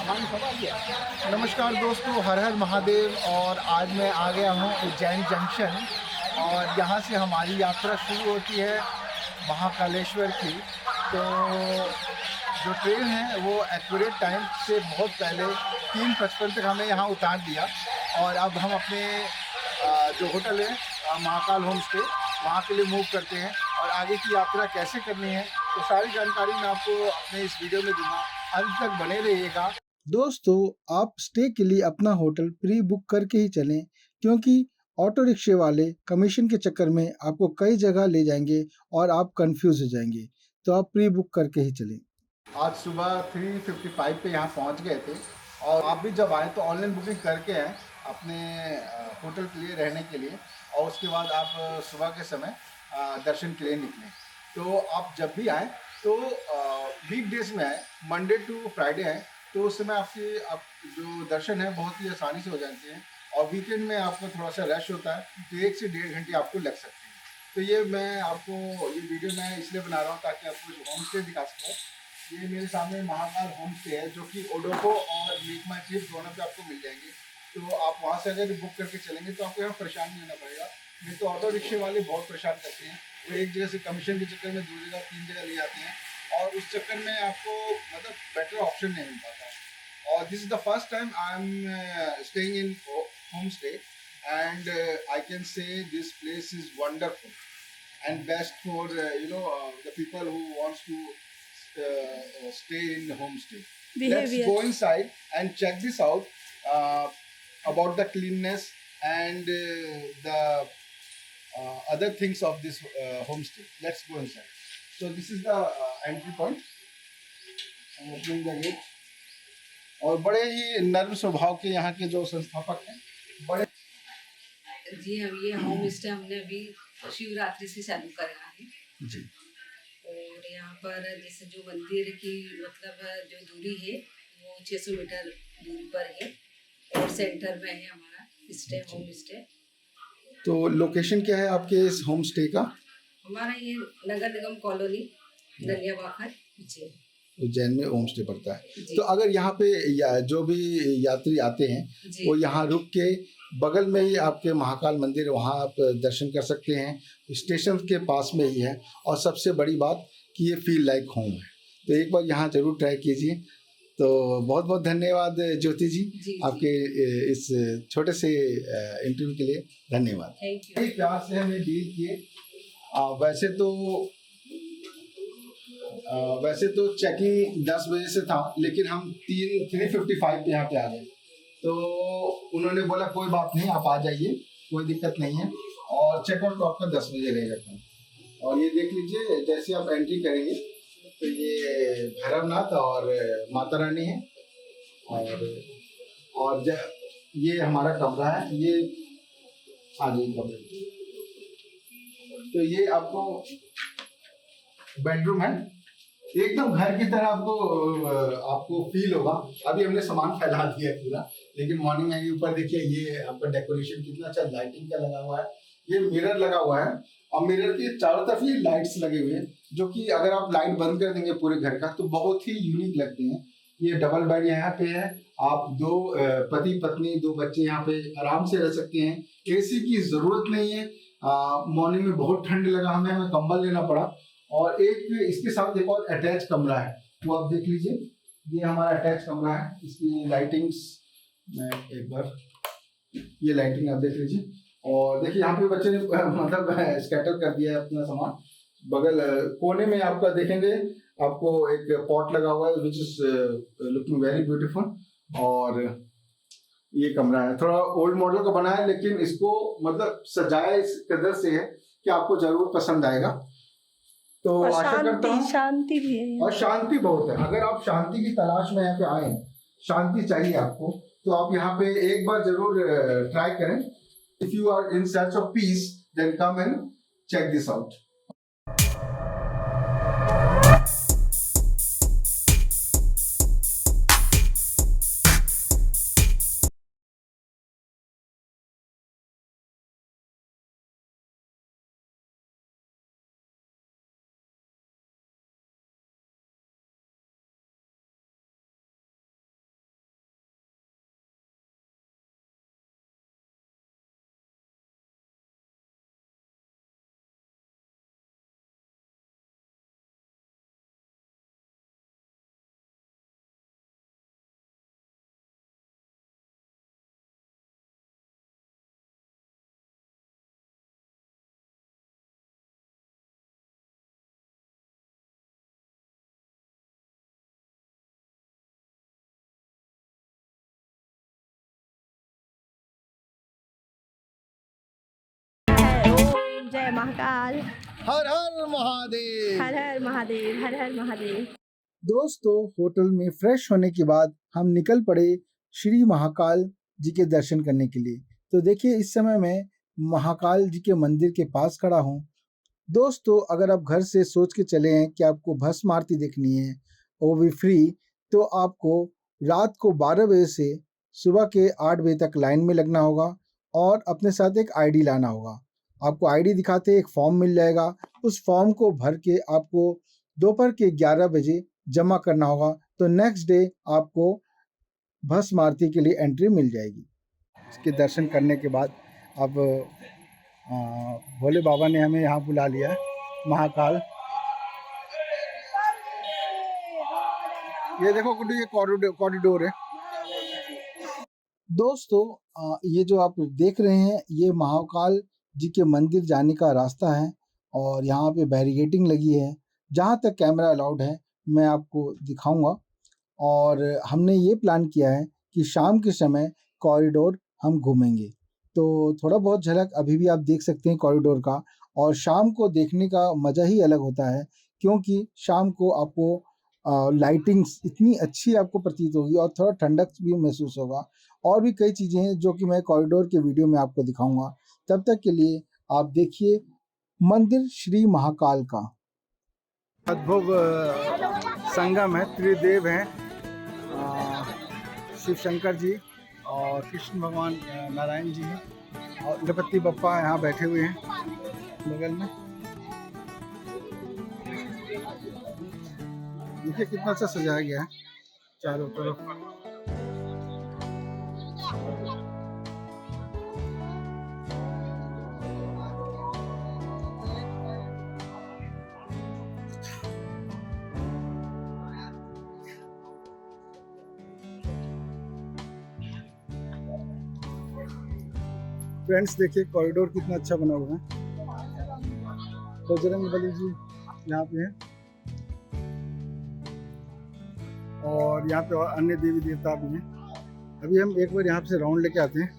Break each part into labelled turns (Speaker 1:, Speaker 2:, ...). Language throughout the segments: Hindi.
Speaker 1: नमस्कार दोस्तों, हर हर महादेव। और आज मैं आ गया हूँ उज्जैन जंक्शन और यहाँ से हमारी यात्रा शुरू होती है महाकालेश्वर की। तो जो ट्रेन है वो एक्यूरेट टाइम से बहुत पहले 3:55 तक हमें यहाँ उतार दिया। और अब हम अपने जो होटल है महाकाल होम स्टे, वहाँ के लिए मूव करते हैं। और आगे की यात्रा कैसे करनी है तो सारी जानकारी मैं आपको अपने इस वीडियो में दूंगा, अंत तक बने रहिएगा। दोस्तों, आप स्टे के लिए अपना होटल प्री बुक करके ही चलें, क्योंकि ऑटो रिक्शे वाले कमीशन के चक्कर में आपको कई जगह ले जाएंगे और आप कंफ्यूज हो जाएंगे। तो आप प्री बुक करके ही चलें। आज सुबह 3:55 पे यहाँ पहुँच गए थे। और आप भी जब आएँ तो ऑनलाइन बुकिंग करके आएँ अपने होटल के लिए रहने के लिए। और उसके बाद आप सुबह के समय दर्शन के लिए निकलें। तो आप जब भी आएँ तो वीक डेज में आएँ, मंडे टू फ्राइडे आएँ, तो उस समय आप जो दर्शन है बहुत ही आसानी से हो जाते हैं। और वीकेंड में आपको थोड़ा सा रश होता है, तो 1 से 1.5 घंटे आपको लग सकते हैं। तो ये मैं आपको ये वीडियो मैं इसलिए बना रहा हूँ ताकि आपको होम स्टे दिखा सकूँ। ये मेरे सामने महाकाल होम स्टे है, जो कि ओडोको और मेक माई ट्रिप दोनों पे आपको मिल जाएंगे। तो आप वहाँ से अगर बुक करके चलेंगे तो आपको यहाँ परेशान नहीं होना पड़ेगा। नहीं तो ऑटो रिक्शे वाले बहुत परेशान करते हैं। वो एक जगह से कमीशन के चक्कर में 2 जगह 3 जगह ले जाते हैं और उस चक्कर में आपको मतलब बेटर ऑप्शन नहीं मिल पाता। और this is the first time I am staying in home stay and I can say this place is wonderful and best for the people who wants to stay in homestay. Let's go inside and check this out about the cleanness and the other things of this homestay. Let's go inside. So this is the entry point. I'm opening the gate. और बड़े ही नर्म स्वभाव के यहाँ के जो संस्थापक हैं, बड़े
Speaker 2: जी। अब ये होम स्टे हमने अभी शिवरात्रि से चालू करा है
Speaker 1: जी।
Speaker 2: और यहाँ पर जैसे जो मंदिर की मतलब जो दूरी है वो 600 मीटर दूरी पर है और सेंटर में है हमारा स्टे, होम स्टे।
Speaker 1: तो लोकेशन क्या है आपके इस होम स्टे का?
Speaker 2: हमारा ये नगर निगम कॉलोनी दलियाबाखर उज्जैन,
Speaker 1: उज्जैन में होम स्टे पड़ता है। तो अगर यहाँ पे जो भी यात्री आते हैं वो यहाँ रुक के बगल में ही आपके महाकाल मंदिर है, वहाँ आप दर्शन कर सकते हैं। स्टेशन के पास में ही है और सबसे बड़ी बात कि ये फील लाइक होम है। तो एक बार यहाँ जरूर ट्राई कीजिए। तो बहुत बहुत धन्यवाद ज्योति जी, आपके इस छोटे से इंटरव्यू के लिए धन्यवाद।
Speaker 2: Thank you.
Speaker 1: प्यार से हमें डील किए। वैसे तो चेकिंग 10 बजे से था, लेकिन हम 3:55 पे यहाँ पे आ गए। तो उन्होंने बोला कोई बात नहीं, आप आ जाइए, कोई दिक्कत नहीं है। और चेकआउट तो आपका 10 बजे रहेगा। और ये देख लीजिए, जैसे आप एंट्री करेंगे तो ये भैरवनाथ और माता रानी है। और ये हमारा कमरा है, ये हाँ जी कमरा। तो ये आपको बेडरूम है, एकदम घर की तरह आपको फील होगा। अभी हमने सामान फैला दिया है पूरा, लेकिन मॉर्निंग में ऊपर देखिए ये आपका डेकोरेशन कितना अच्छा, लाइटिंग का लगा हुआ है। ये मिरर लगा हुआ है और मिरर के चारों तरफ ये लाइट्स लगे हुए हैं, जो कि अगर आप लाइट बंद कर देंगे पूरे घर का तो बहुत ही यूनिक लगते हैं। ये डबल बेड यहाँ पे है, आप दो पति पत्नी 2 बच्चे यहाँ पे आराम से रह सकते हैं। एसी की जरूरत नहीं है। मॉर्निंग में बहुत ठंड लगा, हमें कंबल लेना पड़ा। और एक इसके साथ एक और अटैच कमरा है, वो आप देख लीजिए। ये हमारा अटैच कमरा है, इसकी लाइटिंग्स मैं एक बार ये लाइटिंग आप देख लीजिए। और देखिए यहाँ पे बच्चे ने मतलब स्कैटर कर दिया है अपना सामान। बगल कोने में आपका देखेंगे, आपको एक पॉट लगा हुआ है which is looking very beautiful. और ये कमरा है, थोड़ा ओल्ड मॉडल का बना है, लेकिन इसको मतलब सजाया इस कदर से है कि आपको जरूर पसंद आएगा। तो आशा करता हूँ
Speaker 3: शांति भी है
Speaker 1: और शांति बहुत है। अगर आप शांति की तलाश में यहाँ पे आए, शांति चाहिए आपको, तो आप यहाँ पे एक बार जरूर ट्राई करें। If you are in search of peace, then come and check this out.
Speaker 3: जय महाकाल।
Speaker 1: हर हर महादेव।
Speaker 3: हर हर महादेव, हर हर महादेव।
Speaker 1: दोस्तों, होटल में फ्रेश होने के बाद हम निकल पड़े श्री महाकाल जी के दर्शन करने के लिए। तो देखिए, इस समय मैं महाकाल जी के मंदिर के पास खड़ा हूँ। दोस्तों, अगर आप घर से सोच के चले हैं कि आपको भस्म आरती देखनी है वो भी फ्री, तो आपको रात को 12 बजे से सुबह के 8 बजे तक लाइन में लगना होगा और अपने साथ एक आईडी लाना होगा। आपको आईडी दिखाते एक फॉर्म मिल जाएगा, उस फॉर्म को भर के आपको दोपहर के 11 बजे जमा करना होगा। तो नेक्स्ट डे आपको भस्म आरती के लिए एंट्री मिल जाएगी। इसके दर्शन करने के बाद अब भोले बाबा ने हमें यहाँ बुला लिया है, महाकाल। ये देखो गुड्डू, ये कॉरिडोर है। दोस्तों, ये जो आप देख रहे हैं ये महाकाल जी के मंदिर जाने का रास्ता है और यहाँ पे बैरिकेडिंग लगी है। जहाँ तक कैमरा अलाउड है मैं आपको दिखाऊंगा। और हमने ये प्लान किया है कि शाम के समय कॉरिडोर हम घूमेंगे, तो थोड़ा बहुत झलक अभी भी आप देख सकते हैं कॉरिडोर का। और शाम को देखने का मज़ा ही अलग होता है, क्योंकि शाम को आपको लाइटिंग्स इतनी अच्छी आपको प्रतीत होगी और थोड़ा ठंडक भी महसूस होगा। और भी कई चीज़ें हैं जो कि मैं कॉरिडोर के वीडियो में आपको दिखाऊंगा। तब तक के लिए आप देखिए मंदिर श्री महाकाल का। अद्भुत संगम है, त्रिदेव हैं, शिव शंकर जी और कृष्ण भगवान नारायण जी हैं और गणपति बप्पा यहाँ बैठे हुए हैं बगल में। देखिए कितना अच्छा सजाया गया है चारों तरफ। फ्रेंड्स, देखिए कॉरिडोर कितना अच्छा बना हुआ है। बजरंगबली जी यहाँ पे हैं और यहाँ पे और अन्य देवी देवता भी हैं। अभी हम एक बार यहाँ से राउंड लेके आते हैं।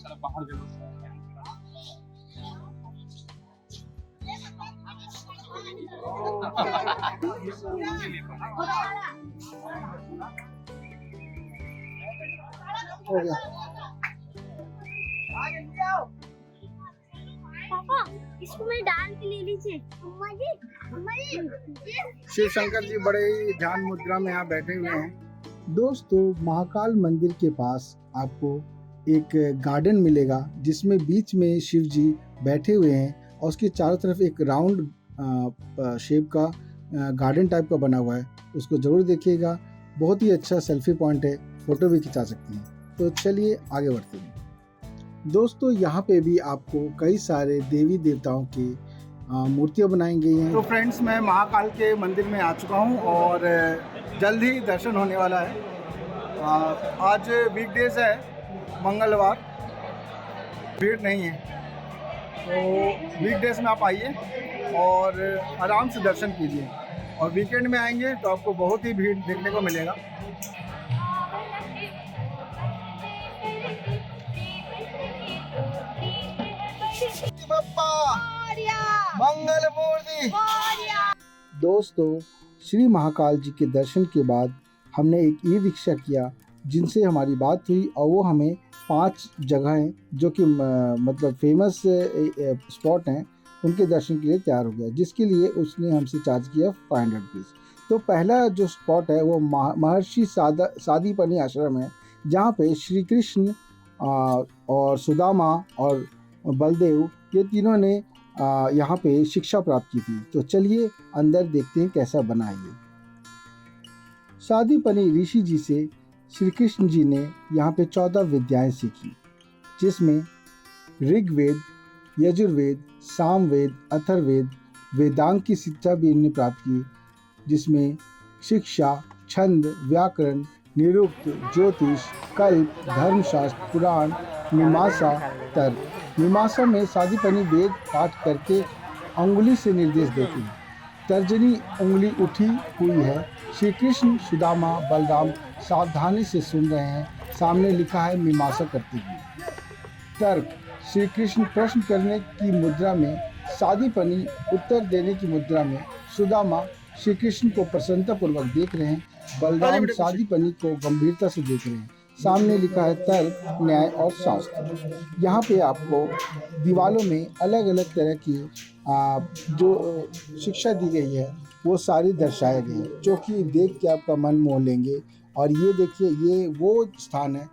Speaker 1: हो गया।
Speaker 3: पापा, इसको मैं डाल के ले लीजिए।
Speaker 1: शिव शंकर जी बड़े ही ध्यान मुद्रा में यहाँ बैठे हुए हैं। दोस्तों, महाकाल मंदिर के पास आपको एक गार्डन मिलेगा जिसमें बीच में शिव जी बैठे हुए हैं और उसके चारों तरफ एक राउंड शेप का गार्डन टाइप का बना हुआ है। उसको जरूर देखिएगा, बहुत ही अच्छा सेल्फी पॉइंट है, फोटो भी खिंचा सकते हैं। तो चलिए आगे बढ़ते हैं। दोस्तों, यहाँ पे भी आपको कई सारे देवी देवताओं की मूर्तियाँ बनाई गई हैं। तो फ्रेंड्स, मैं महाकाल के मंदिर में आ चुका हूँ और जल्द ही दर्शन होने वाला है। आज वीकडेज है, मंगलवार, भीड़ नहीं है। तो वीकडेज में आप आइए और आराम से दर्शन कीजिए। और वीकेंड में आएंगे तो आपको बहुत ही भीड़ देखने को मिलेगा। मंगल मूर्ति। दोस्तों, श्री महाकाल जी के दर्शन के बाद हमने एक ई रिक्शा किया जिनसे हमारी बात हुई और वो हमें 5 जगहें जो कि मतलब फेमस स्पॉट हैं उनके दर्शन के लिए तैयार हो गया, जिसके लिए उसने हमसे चार्ज किया 500 रुपीज़। तो पहला जो स्पॉट है वो महर्षि सादीपनी आश्रम है, जहाँ पे श्री कृष्ण और सुदामा और बलदेव ये तीनों ने यहाँ पे शिक्षा प्राप्त की थी। तो चलिए अंदर देखते हैं कैसा बना है ये। सादीपनी ऋषि जी से श्री कृष्ण जी ने यहाँ पे 14 विद्याएं सीखी, जिसमें ऋग्वेद, यजुर्वेद, सामवेद, अथर्ववेद, वेदांग की शिक्षा भी इन्हें प्राप्त की, जिसमें शिक्षा, छंद, व्याकरण, निरुक्त, ज्योतिष, कल्प, धर्मशास्त्र, पुराण, मीमांसा, तर्क। मीमांसा में सादीपनी वेद पाठ करके अंगुली से निर्देश देती है। तर्जनी उंगली उठी हुई है। श्री कृष्ण, सुदामा, बलराम सावधानी से सुन रहे हैं। सामने लिखा है मीमांसा करते हुए। तर्क, श्री कृष्ण प्रश्न करने की मुद्रा में सादीपनी उत्तर देने की मुद्रा में सुदामा श्री कृष्ण को प्रसन्नतापूर्वक देख रहे हैं। बलराम सादीपनी को गंभीरता से देख रहे हैं। सामने लिखा है तर्क, न्याय और शास्त्र। यहाँ पे आपको दीवारों में अलग अलग तरह की जो शिक्षा दी गई है वो सारी दर्शाए गए हैं, जो कि देख के आपका मन मोह लेंगे। और ये देखिए, ये वो स्थान है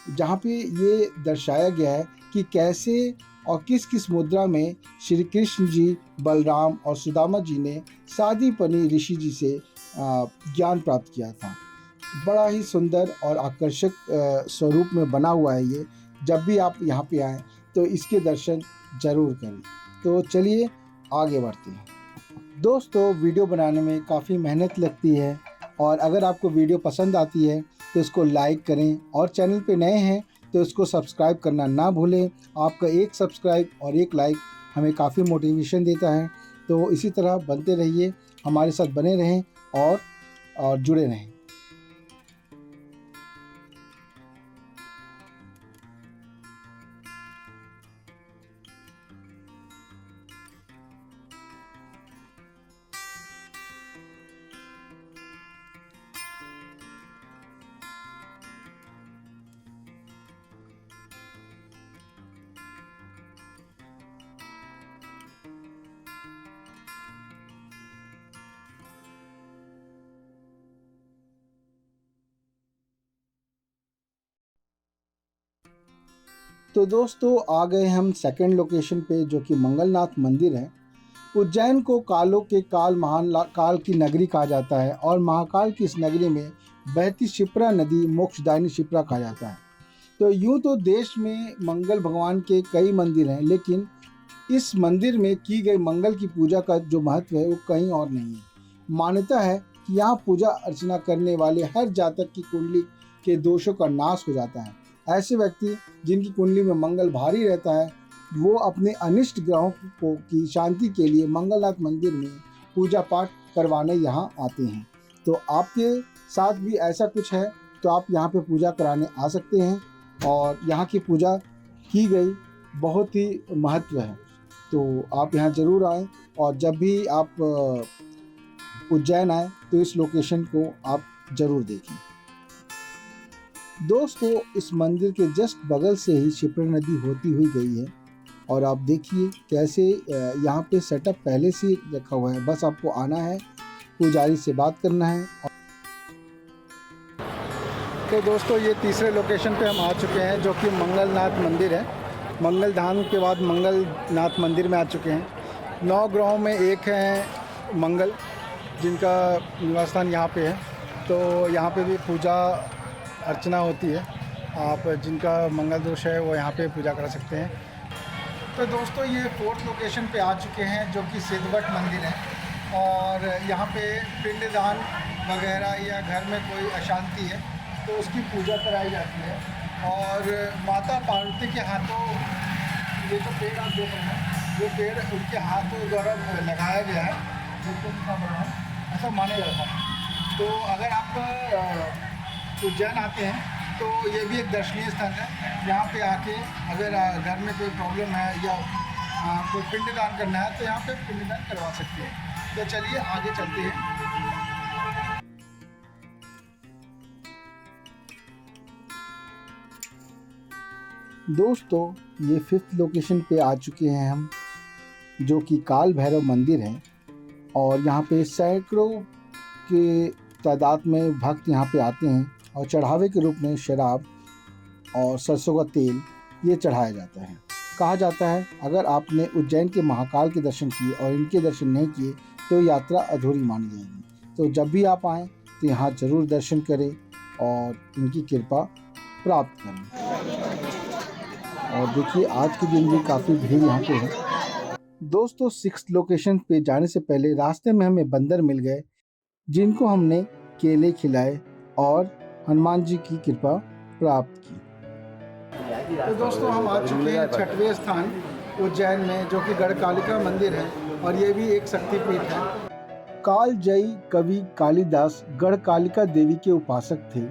Speaker 1: जहाँ पे ये दर्शाया गया है कि कैसे और किस किस मुद्रा में श्री कृष्ण जी, बलराम और सुदामा जी ने सादीपनी ऋषि जी से ज्ञान प्राप्त किया था। बड़ा ही सुंदर और आकर्षक स्वरूप में बना हुआ है ये। जब भी आप यहाँ पे आएँ तो इसके दर्शन जरूर करें। तो चलिए आगे बढ़ते हैं। दोस्तों, वीडियो बनाने में काफ़ी मेहनत लगती है और अगर आपको वीडियो पसंद आती है तो इसको लाइक करें और चैनल पे नए हैं तो इसको सब्सक्राइब करना ना भूलें। आपका एक सब्सक्राइब और एक लाइक हमें काफ़ी मोटिवेशन देता है। तो इसी तरह बनते रहिए, हमारे साथ बने रहें और जुड़े रहें। तो दोस्तों, आ गए हम सेकंड लोकेशन पे, जो कि मंगलनाथ मंदिर है। उज्जैन को कालों के काल, महान काल की नगरी कहा जाता है और महाकाल की इस नगरी में बहती शिप्रा नदी मोक्षदायिनी शिप्रा कहा जाता है। तो यूँ तो देश में मंगल भगवान के कई मंदिर हैं, लेकिन इस मंदिर में की गई मंगल की पूजा का जो महत्व है वो कहीं और नहीं है। मान्यता है कि यहाँ पूजा अर्चना करने वाले हर जातक की कुंडली के दोषों का नाश हो जाता है। ऐसे व्यक्ति जिनकी कुंडली में मंगल भारी रहता है, वो अपने अनिष्ट ग्रहों को की शांति के लिए मंगलनाथ मंदिर में पूजा पाठ करवाने यहाँ आते हैं। तो आपके साथ भी ऐसा कुछ है तो आप यहाँ पे पूजा कराने आ सकते हैं और यहाँ की पूजा की गई बहुत ही महत्व है। तो आप यहाँ ज़रूर आएँ और जब भी आप उज्जैन आए तो इस लोकेशन को आप ज़रूर देखें। दोस्तों, इस मंदिर के जस्ट बगल से ही शिप्रा नदी होती हुई गई है और आप देखिए कैसे यहाँ पे सेटअप पहले से ही रखा हुआ है। बस आपको आना है, पुजारी से बात करना है। तो दोस्तों, ये तीसरे लोकेशन पे हम आ चुके हैं, जो कि मंगलनाथ मंदिर है। मंगल धाम के बाद मंगलनाथ मंदिर में आ चुके हैं। 9 ग्रहों में एक है मंगल, जिनका निवास स्थान यहाँ पे है। तो यहाँ पे भी पूजा अर्चना होती है। आप जिनका मंगल दोष है वो यहाँ पे पूजा करा सकते हैं। तो दोस्तों, ये 4th लोकेशन पे आ चुके हैं, जो कि सिद्धवट मंदिर है। और यहाँ पे पिंडदान वगैरह या घर में कोई अशांति है तो उसकी पूजा कराई जाती है। और माता पार्वती के हाथों, ये जो पेड़ आप देख रहे हैं, ये पेड़ उनके हाथों द्वारा लगाया गया है, ऐसा माना जाता है। तो अगर आप उज्जैन आते हैं तो ये भी एक दर्शनीय स्थान है। यहाँ पे आके अगर घर में कोई प्रॉब्लम है या कोई पिंडदान करना है तो यहाँ पे पिंडदान करवा सकते हैं। तो चलिए आगे चलते हैं। दोस्तों, ये 5th लोकेशन पे आ चुके हैं हम, जो कि काल भैरव मंदिर है। और यहाँ पे सैकड़ों के तादाद में भक्त यहाँ पे आते हैं और चढ़ावे के रूप में शराब और सरसों का तेल ये चढ़ाया जाता है। कहा जाता है अगर आपने उज्जैन के महाकाल के दर्शन किए और इनके दर्शन नहीं किए तो यात्रा अधूरी मानी जाएगी। तो जब भी आप आएँ तो यहाँ ज़रूर दर्शन करें और इनकी कृपा प्राप्त करें। और देखिए, आज के दिन भी काफ़ी भीड़ यहाँ पे है। दोस्तों, 6th लोकेशन पे जाने से पहले रास्ते में हमें बंदर मिल गए, जिनको हमने केले खिलाए और हनुमान जी की कृपा प्राप्त की। तो दोस्तों, हम आ चुके हैं 6वें स्थान उज्जैन में, जो कि गढ़कालिका मंदिर है और ये भी एक शक्तिपीठ है। कालजयी कवि कालिदास गढ़कालिका देवी के उपासक थे।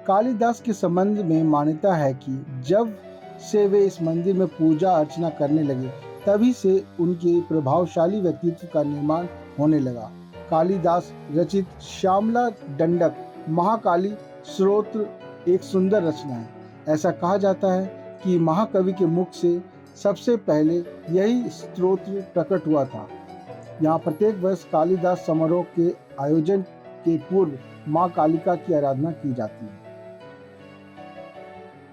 Speaker 1: कालिदास के संबंध में मान्यता है कि जब से वे इस मंदिर में पूजा अर्चना करने लगे तभी से उनके प्रभावशाली व्यक्तित्व का निर्माण होने लगा। कालिदास रचित श्यामला दंडक महाकाली स्तोत्र एक सुंदर रचना है। ऐसा कहा जाता है कि महाकवि के मुख से सबसे पहले यही स्तोत्र प्रकट हुआ था। यहाँ प्रत्येक वर्ष कालिदास समारोह के आयोजन के पूर्व माँ कालिका की आराधना की जाती है।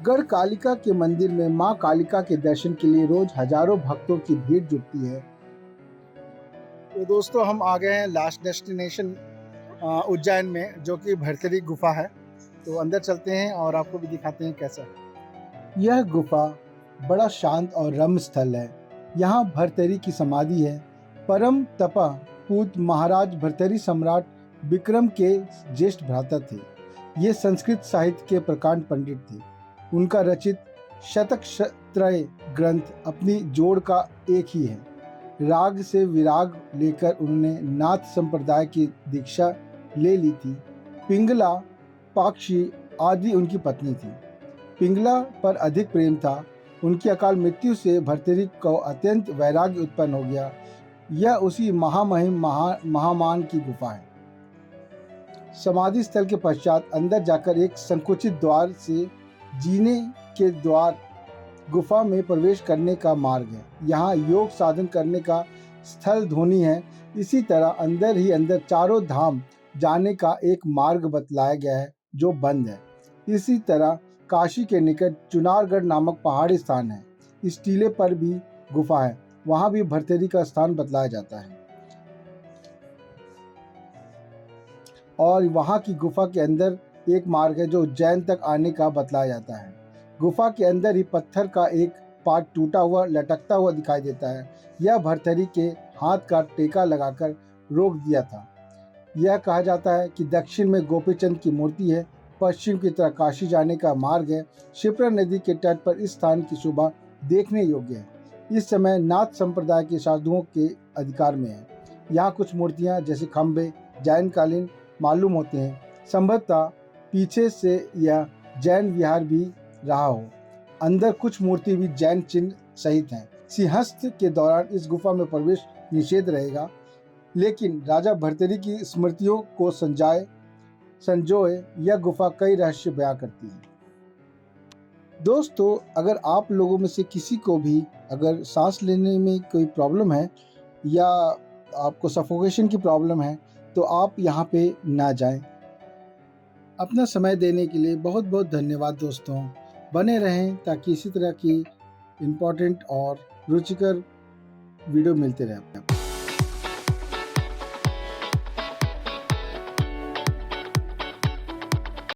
Speaker 1: गढ़ कालिका के मंदिर में माँ कालिका के दर्शन के लिए रोज हजारों भक्तों की भीड़ जुटती है। तो दोस्तों, हम आ गए हैं लास्ट डेस्टिनेशन उज्जैन में, जो कि भरतरी गुफा है। तो अंदर चलते हैं और आपको भी दिखाते हैं कैसा। यह गुफा बड़ा शांत और रम्य स्थल है। यहाँ भरतरी की समाधि है। परम तपा पूत महाराज भरतरी सम्राट विक्रम के ज्येष्ठ भ्राता थे। ये संस्कृत साहित्य के प्रकांड पंडित थे। उनका रचित शतकत्रय ग्रंथ अपनी जोड़ का एक ही है। राग से विराग लेकर उन्होंने नाथ संप्रदाय की दीक्षा ले ली थी। पिंगला पाक्षी आदि उनकी पत्नी थी। पिंगला पर अधिक प्रेम था। उनकी अकाल मृत्यु से भरतरी को अत्यंत वैराग्य उत्पन्न हो गया। यह उसी महामहिम महामान की गुफा है। समाधि स्थल के पश्चात अंदर जाकर एक संकुचित द्वार से जीने के द्वार गुफा में प्रवेश करने का मार्ग है। यहाँ योग साधन करने का स्थल ध्वनि है। इसी तरह अंदर ही अंदर चारों धाम जाने का एक मार्ग बतलाया गया है जो बंद है। इसी तरह काशी के निकट चुनारगढ़ नामक पहाड़ी स्थान है। इस टीले पर भी गुफा है। वहाँ भी भरतरी का स्थान बतलाया जाता है। और वहाँ की गुफा के अंदर एक मार्ग है जो उज्जैन तक आने का बतलाया जाता है। गुफा के अंदर ही पत्थर का एक पार्ट टूटा हुआ लटकता हुआ दिखाई देता है। यह भरतरी के हाथ का टेका लगाकर रोक दिया था। यह कहा जाता है कि दक्षिण में गोपीचंद की मूर्ति है। पश्चिम की तरफ काशी जाने का मार्ग है। क्षिप्रा नदी के तट पर इस स्थान की शोभा देखने योग्य है। इस समय नाथ संप्रदाय के साधुओं के अधिकार में है। यहाँ कुछ मूर्तियाँ जैसे खंबे जैन कालीन मालूम होते हैं। संभवतः पीछे से यह जैन विहार भी रहा हो। अंदर कुछ मूर्ति भी जैन चिन्ह सहित हैं। सिंहस्थ के दौरान इस गुफा में प्रवेश निषेध रहेगा, लेकिन राजा भरतरी की स्मृतियों को संजोए यह गुफा कई रहस्य बयां करती है। दोस्तों, अगर आप लोगों में से किसी को भी अगर सांस लेने में कोई प्रॉब्लम है या आपको सफोकेशन की प्रॉब्लम है तो आप यहाँ पे ना जाएं। अपना समय देने के लिए बहुत बहुत धन्यवाद दोस्तों। बने रहें ताकि इसी तरह की इम्पोर्टेंट और रुचिकर वीडियो मिलते रहे।